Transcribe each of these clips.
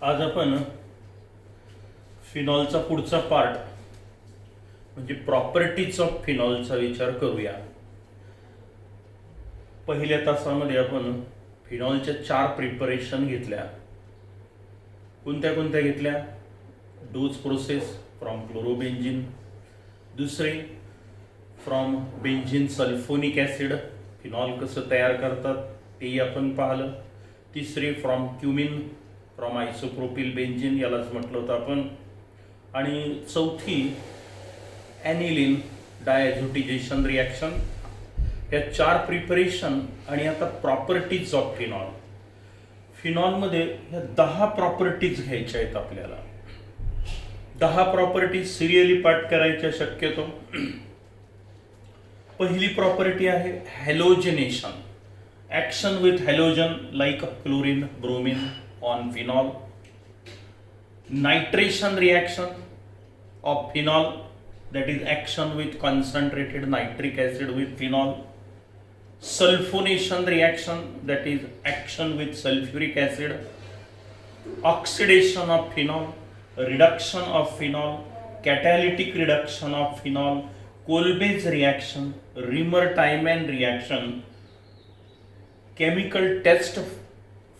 आज आपण फिनॉलचा पुढचा पार्ट म्हणजे प्रॉपर्टीज ऑफ फिनॉलचा विचार करूया. पहिल्या तासामध्ये आपण फिनॉलच्या 4 प्रिपरेशन घेतल्या. कोणत्या कोणत्या घेतल्या? डोज प्रोसेस फ्रॉम क्लोरोबेन्झीन, दुसरे from benzene sulphonic acid, phenol कसं तयार करतात तेही आपण पाहिलं. तिसरे from cumin from isopropyl benzene, यालाच म्हटलं होतं आपण. आणि चौथी ॲनिलीन डायझोटिजेशन रिॲक्शन. या 4 प्रिपरेशन आणि आता प्रॉपर्टीज ऑफ फिनॉल. फिनॉलमध्ये ह्या 10 प्रॉपर्टीज घ्यायच्या आहेत आपल्याला. 10 प्रॉपर्टीज सिरियली पाठ करायच्या शक्यतो. पहिली प्रॉपर्टी आहे halogenation, action with halogen like chlorine, bromine on phenol. Nitration reaction of phenol, that is action with concentrated nitric acid with phenol. Sulfonation reaction, that is action with sulfuric acid. Oxidation of phenol, reduction of phenol, catalytic reduction of phenol, Kolbe's reaction, Rimmer-Tiemann reaction, chemical test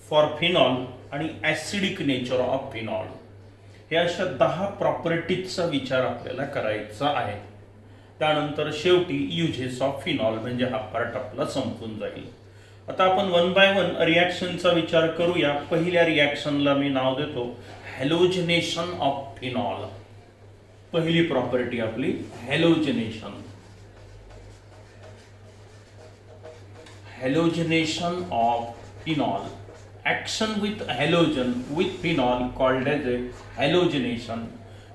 for phenol आणि acidic nature of phenol. हे अशा 10 प्रॉपर्टीजचा विचार आपल्याला करायचा आहे. त्यानंतर शेवटी uses of phenol म्हणजे हा पार्ट आपला संपून जाईल. आता आपण 1 बाय 1 रिॲक्शनचा विचार करूया. पहिल्या रिॲक्शनला मी नाव देतो हॅलोजनेशन ऑफ फिनॉल. पहिली प्रॉपर्टी आपली halogenation. Halogenation of phenol, action with halogen with phenol called as a halogenation.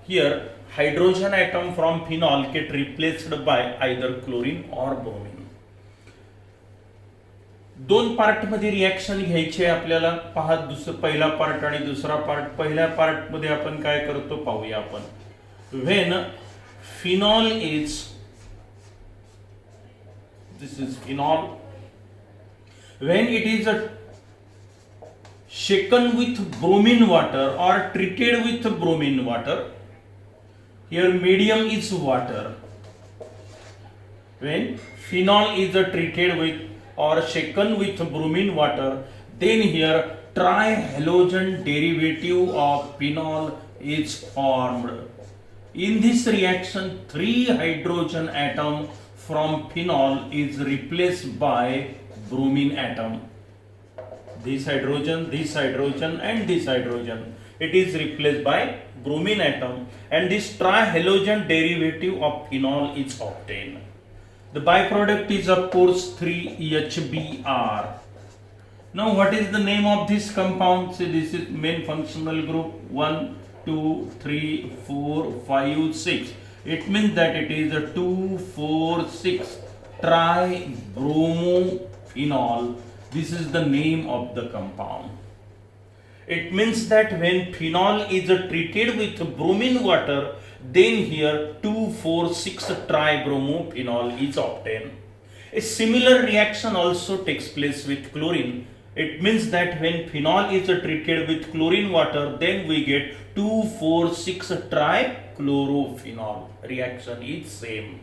Here hydrogen atom from phenol get replaced by either chlorine or bromine. 2 part मध्ये reaction घ्यायचे आपल्याला. पहा, पहिला part आणि दुसरा part. पहिल्या पार्ट मध्ये आपण काय करतो पाहूया आपण. when phenol is, this is phenol, when it is shaken with bromine water or treated with bromine water, here medium is water. When phenol is treated with or shaken with bromine water, then here trihalogen derivative of phenol is formed. In this reaction 3 hydrogen atom from phenol is replaced by bromine atom. This hydrogen and this hydrogen, it is replaced by bromine atom, and this trihalogen derivative of phenol is obtained. The byproduct is of course 3HBr. Now what is the name of this compound? See, this is main functional group 1 2 3 4 5 6. It means that it is a 2 4 6 tribromophenol. This is the name of the compound. It means that when phenol is treated with bromine water, then here 2,4,6 tribromophenol is obtained. A similar reaction also takes place with chlorine. It means that when phenol is treated with chlorine water, then we get 2,4,6 trichlorophenol. Reaction is same.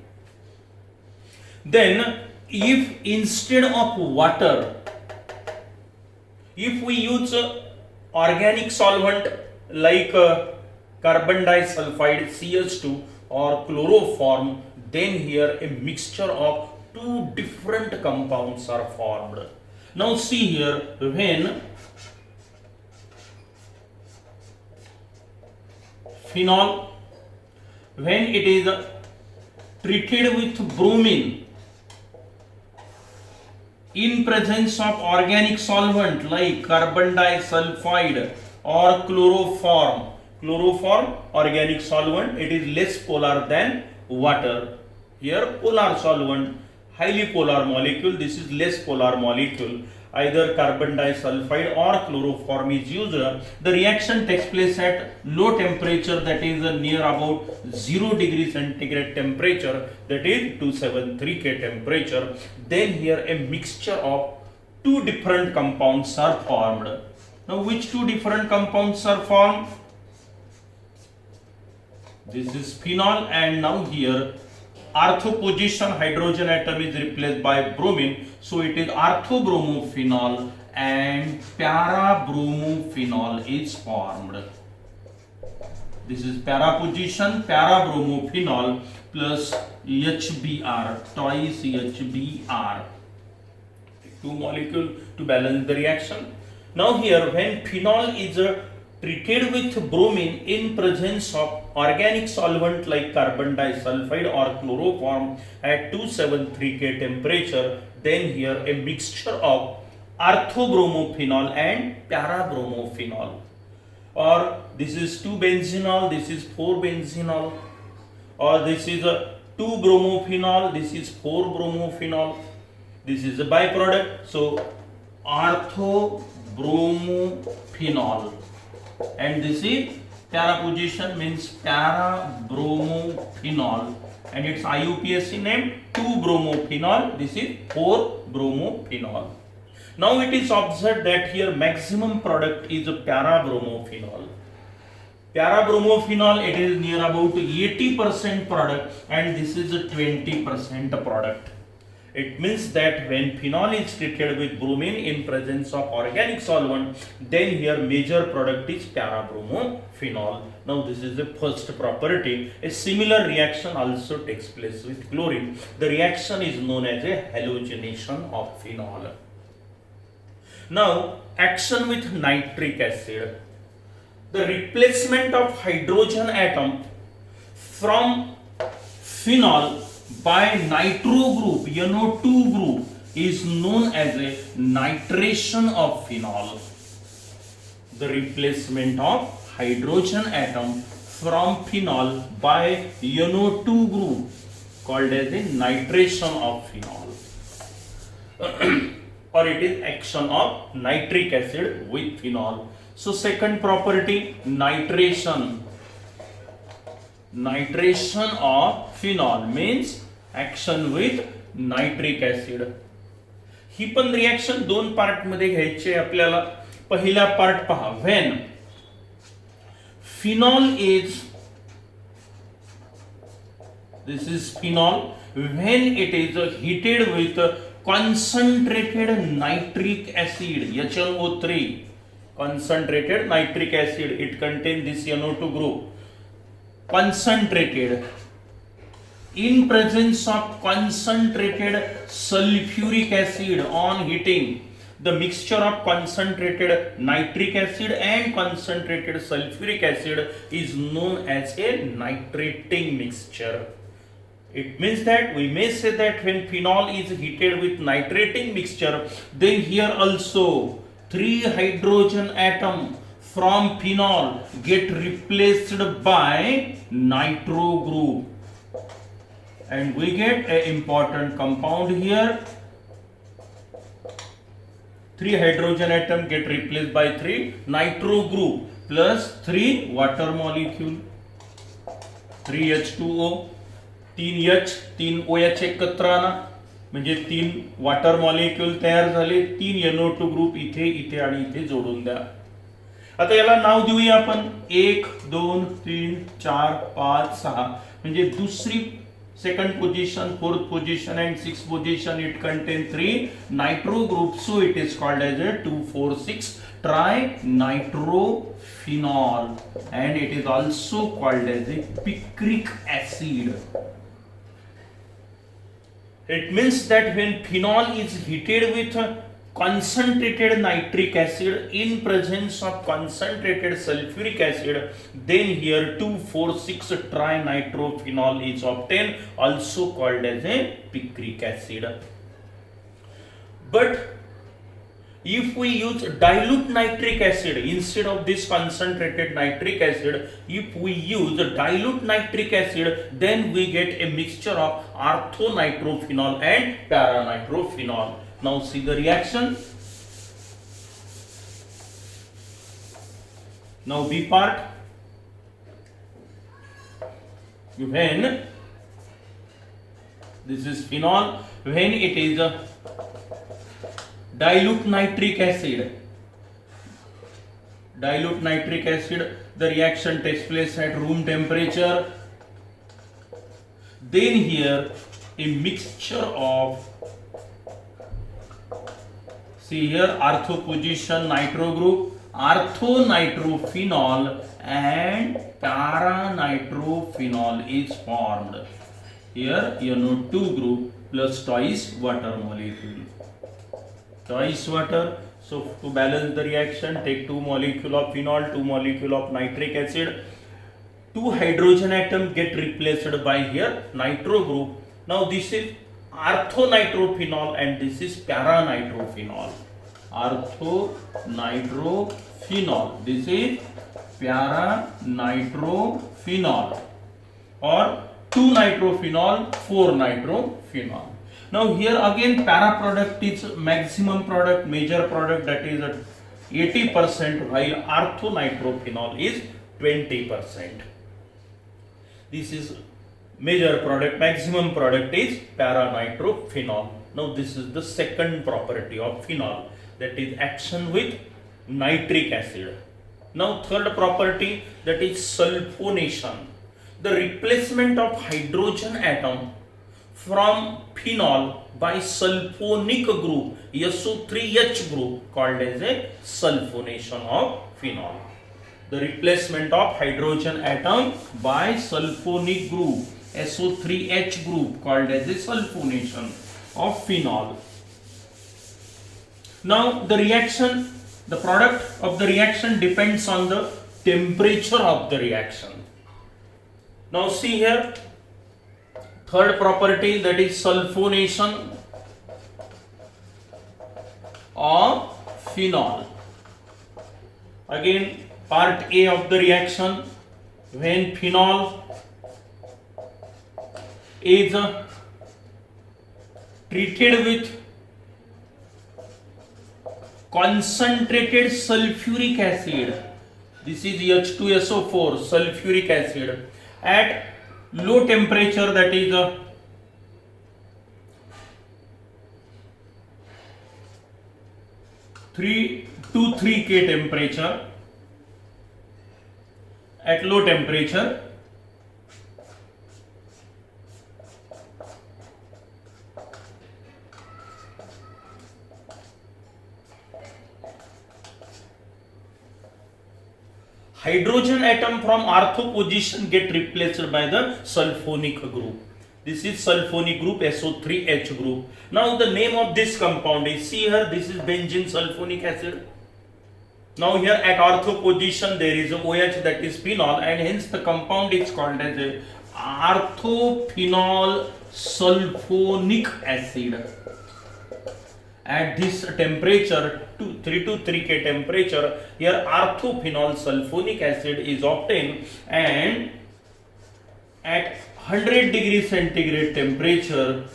Then if instead of water, if we use organic solvent like carbon disulfide CH2 or chloroform, then here a mixture of 2 different compounds are formed. Now see here, when phenol, when it is treated with bromine in presence of organic solvent like carbon disulfide or chloroform, organic solvent, it is less polar than water. Here polar solvent, highly polar molecule, this is less polar molecule, either carbon disulfide or chloroform is used. The reaction takes place at low temperature, that is near about 0 degree centigrade temperature, that is 273 K temperature. Then here a mixture of 2 different compounds are formed. Now which two different compounds are formed? This is phenol, and now here ortho position hydrogen atom is replaced by bromine, so it is orthobromophenol and para-bromophenol is formed. This is para position para-bromophenol plus HBr, twice HBr. Two molecules to balance the reaction. Now here, when phenol is treated with bromine in presence of organic solvent like carbon disulfide or chloroform at 273 K temperature, then here a mixture of orthobromophenol and para-bromophenol, or this is 2-benzenol, this is 4-benzenol, or this is a 2-bromophenol, this is 4-bromophenol, this is a byproduct, so orthobromophenol, and this is para position means para-bromophenol, and its IUPAC name 2-bromophenol, this is 4-bromophenol. Now it is observed that here maximum product is a para-bromophenol. Para-bromophenol, it is near about 80% product, and this is a 20% product. It means that when phenol is treated with bromine in presence of organic solvent, then here major product is para-bromophenol. Now this is the first property. A similar reaction also takes place with chlorine. The reaction is known as a halogenation of phenol. Now action with nitric acid. The replacement of hydrogen atom from phenol by nitro group, NO2 group, is known as a nitration of phenol. The replacement of hydrogen atom from phenol by NO2 group called as a nitration of phenol. Or it is action of nitric acid with phenol. So second property, nitration. Nitration of phenol means action with nitric acid. ही पण reaction दोन part मध्ये घ्यायची आहे आपल्याला. पहिला part पहा, when phenol is, this is phenol, when it is heated with concentrated nitric acid, HNO3, concentrated nitric acid, it contains this NO2 group, concentrated, in presence of concentrated sulfuric acid on heating, the mixture of concentrated nitric acid and concentrated sulfuric acid is known as a nitrating mixture. It means that we may say that when phenol is heated with nitrating mixture, then here also 3 hydrogen atom from phenol get replaced by nitro group, and we get an important compound here. 3 hydrogen atom get replaced by 3 nitro group plus 3 water molecule, 3H2O, 3H, 3OH एकत्र आणा म्हणजे 3 water molecule तयार झाले, 3 NO2 group इथे इथे आणि इथे जोडून द्या. आता याला नाव देऊया आपण 1 2 3 4 5 6 म्हणजे दुसरी second position, fourth position and sixth position, it contains 3 nitro groups, so it is called as a 2,4,6 trinitrophenol, and it is also called as a picric acid. It means that when phenol is heated with concentrated nitric acid in presence of concentrated sulfuric acid, then here 2,4,6 trinitrophenol is obtained, also called as a picric acid. But if we use dilute nitric acid instead of this concentrated nitric acid, if we use dilute nitric acid, then we get a mixture of orthonitrophenol and paranitrophenol. Now see the reaction. Now B part. When this is phenol, when it is a dilute nitric acid, dilute nitric acid. The reaction takes place at room temperature. Then here a mixture of, see here, ortho position nitro group, ortho nitrophenol and para nitrophenol is formed. Here NO2 group plus twice water molecule. Twice water. So to balance the reaction, take 2 molecule of phenol, 2 molecule of nitric acid. 2 hydrogen atom get replaced by here nitro group. Now this is orthonitrophenol and this is paranitrophenol. Orthonitrophenol. This is paranitrophenol, or 2 nitrophenol, 4 nitrophenol. Now here again para product is maximum product, major product, that is at 80%, while orthonitrophenol is 20%. This is major product, maximum product is paranitrophenol. Now this is the second property of phenol, that is action with nitric acid. Now third property, that is sulfonation. The replacement of hydrogen atom from phenol by sulfonic group, SO3H group, called as a sulfonation of phenol. The replacement of hydrogen atom by sulfonic group, SO3H group, called as a sulfonation of phenol. Now the reaction, the product of the reaction depends on the temperature of the reaction. Now see here, third property, that is sulfonation of phenol. Again, part A of the reaction, when phenol is treated with concentrated sulfuric acid, this is H2SO4, sulfuric acid, at low temperature, that is 3 to 3K temperature, at low temperature, hydrogen atom from ortho position get replaced by the sulfonic group. This is sulfonic group, SO3H group. Now the name of this compound is, see here, this is benzene sulfonic acid. Now here at ortho position there is a OH, that is phenol, and hence the compound is called as a orthophenol sulfonic acid. At this temperature, 3 to 3K temperature, here orthophenol sulfonic acid is obtained, and at 100 degree centigrade temperature,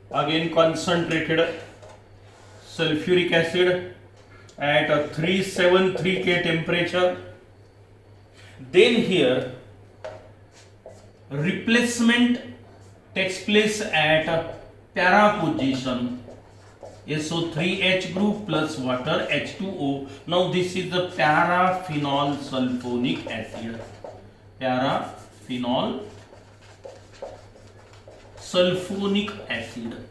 again concentrated sulfuric acid at a 373K temperature, then here replacement takes place at para position, SO3H group plus water, H2O. Now this is the paraphenol sulfonic acid. Paraphenol sulfonic acid.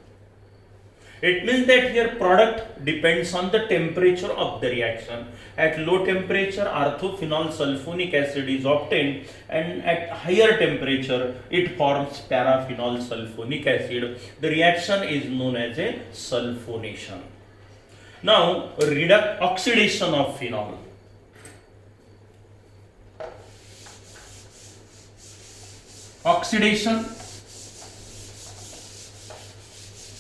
It means that here product depends on the temperature of the reaction. At low temperature, orthophenol sulfonic acid is obtained, and at higher temperature it forms paraphenol sulfonic acid. The reaction is known as a sulfonation. Now oxidation of phenol. Oxidation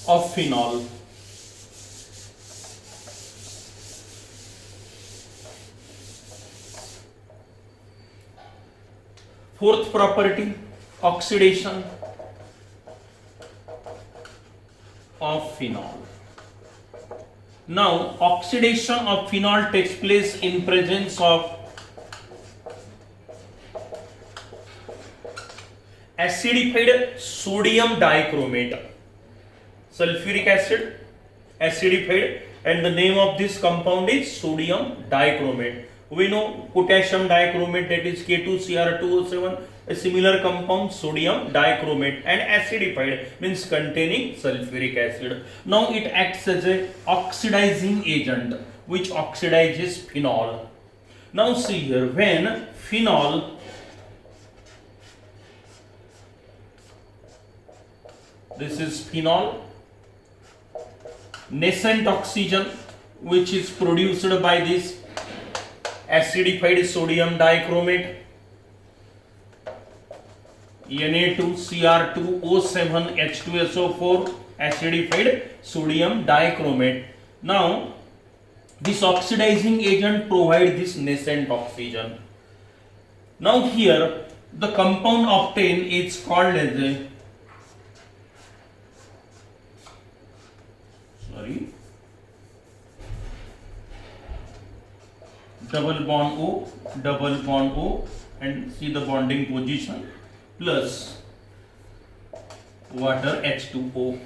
of phenol. Fourth property, oxidation of phenol. Now, oxidation of phenol takes place in presence of acidified sodium dichromate. sulfuric acid, acidified, and the name of this compound is sodium dichromate. We know potassium dichromate, that is K2Cr2O7, a similar compound sodium dichromate, and acidified means containing sulfuric acid. Now it acts as a oxidizing agent which oxidizes phenol. Now see here, when phenol, this is phenol, nascent oxygen which is produced by this acidified sodium dichromate, Na2Cr2O7H2SO4, acidified sodium dichromate. Now this oxidizing agent provides this nascent oxygen. Now here the compound obtained is called as a double bond O, and see the bonding position, plus water H2O.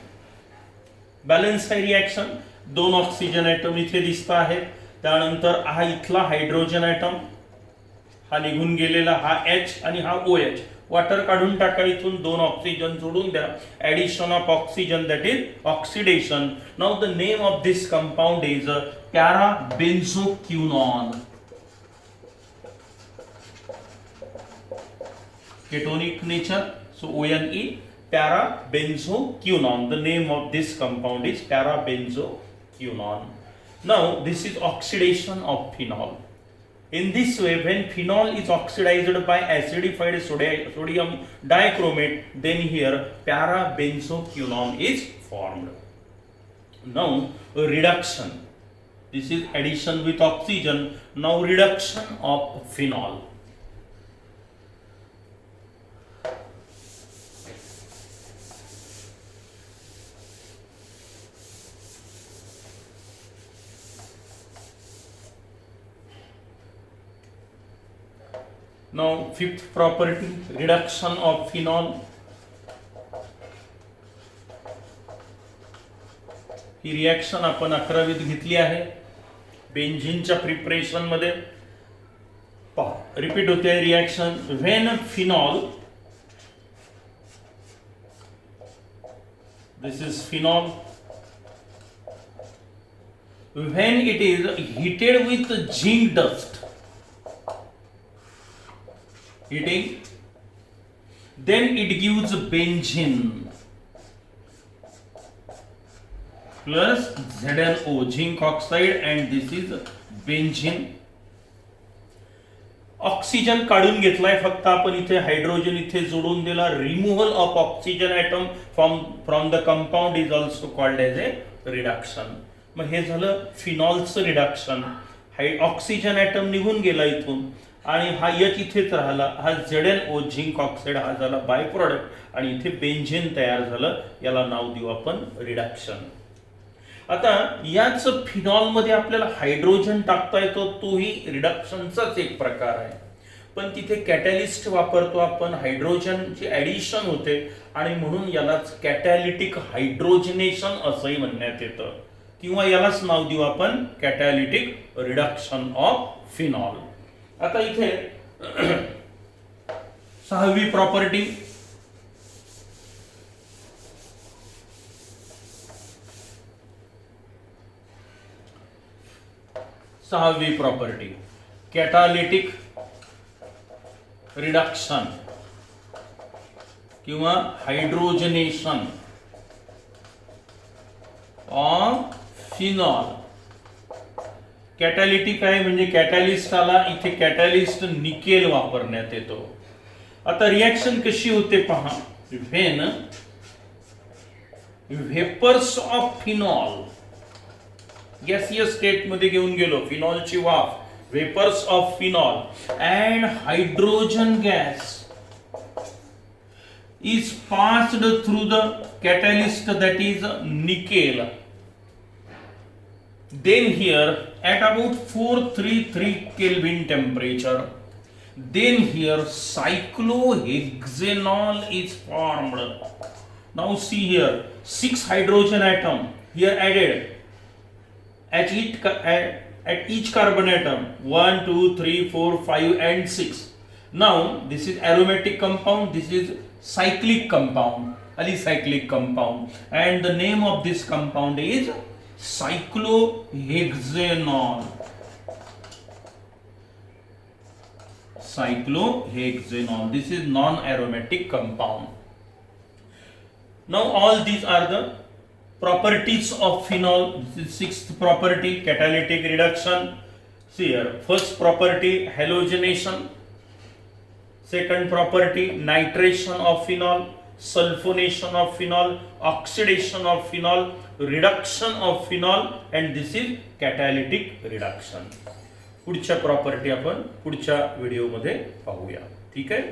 Balance आहे reaction, दोन oxygen atom इथे दिसत आहे. त्यानंतर हा इथला hydrogen atom हा निघून गेलेला, हा H आणि हा OH. वॉटर काढून टाका इथून, दोन ऑक्सिजन जोडून द्या, addition of oxygen, that is oxidation. Now the name of this compound is parabenzoquinone. ketonic nature, so ONE, parabenzoquinone. The name of this compound is parabenzoquinone. Now this is oxidation of phenol. In this way, when phenol is oxidized by acidified sodium dichromate, then here parabenzoquinone is formed. Now reduction, this is addition with oxygen. Now reduction of phenol. Now fifth property, reduction of phenol. He reaction आपण 11वीत घेतली आहे बेंझिनच्या preparation मध्ये. पहा repeat होते reaction. When phenol, this is phenol, when it is heated with zinc dust, heating, then it gives benzene plus ZnO, zinc oxide, and this is benzene. Oxygen काढून घेतलाय फक्त आपण इथे, हायड्रोजन इथे जोडून दिला. Removal of oxygen atom from the compound is also called as a reduction. मग हे झालं फिनॉलचं रिडक्शन. ऑक्सिजन ॲटम निघून गेला इथून आणि हा H इथेच राहिला, हा ZnO झिंक ऑक्साईड हा झाला बाय प्रोडक्ट, आणि इथे बेंझेन तयार झालं. याला नाव देऊ आपण रिडक्शन. आता याच फिनॉल मध्ये आपल्याला हायड्रोजन टाकता येतो, तोही रिडक्शनचाच एक प्रकार आहे. पण तिथे कॅटॅलिस्ट वापरतो आपण, हायड्रोजनची ऍडिशन होते आणि म्हणून यालाच कॅटॅलिटिक हायड्रोजनेशन असंही म्हणण्यात येतं, किंवा यालाच नाव देऊ आपण कॅटॅलिटिक रिडक्शन ऑफ फिनॉल. आता इथे 6वी प्रॉपर्टी, कॅटालिटिक रिडक्शन किंवा हायड्रोजनेशन ऑफ फिनॉल. कॅटॅलिटिक आहे म्हणजे कॅटॅलिस्ट आला, इथे कॅटॅलिस्ट निकेल वापरण्यात येतो. आता रिॲक्शन कशी होते पहा. When vapours of phenol, gaseous state मध्ये घेऊन गेलो फिनॉलची वाफ, vapours of phenol and hydrogen gas is passed through the catalyst, that is nickel. Then here at about 433 Kelvin temperature, then here cyclohexanol is formed. Now see here, 6 hydrogen atom here added at each carbon atom, 1, 2, 3, 4, 5 and 6. Now this is aromatic compound, this is cyclic compound, alicyclic compound, and the name of this compound is cyclohexanol. Cyclohexanol. This is non-aromatic compound. Now all these are the properties of phenol. This is sixth property, catalytic reduction. See here, first property, halogenation. Second property, nitration of phenol, sulfonation of phenol, oxidation of phenol, reduction of phenol, and this is catalytic reduction. पुढच्या property आपण पुढच्या व्हिडिओमध्ये पाहूया. ठीक आहे.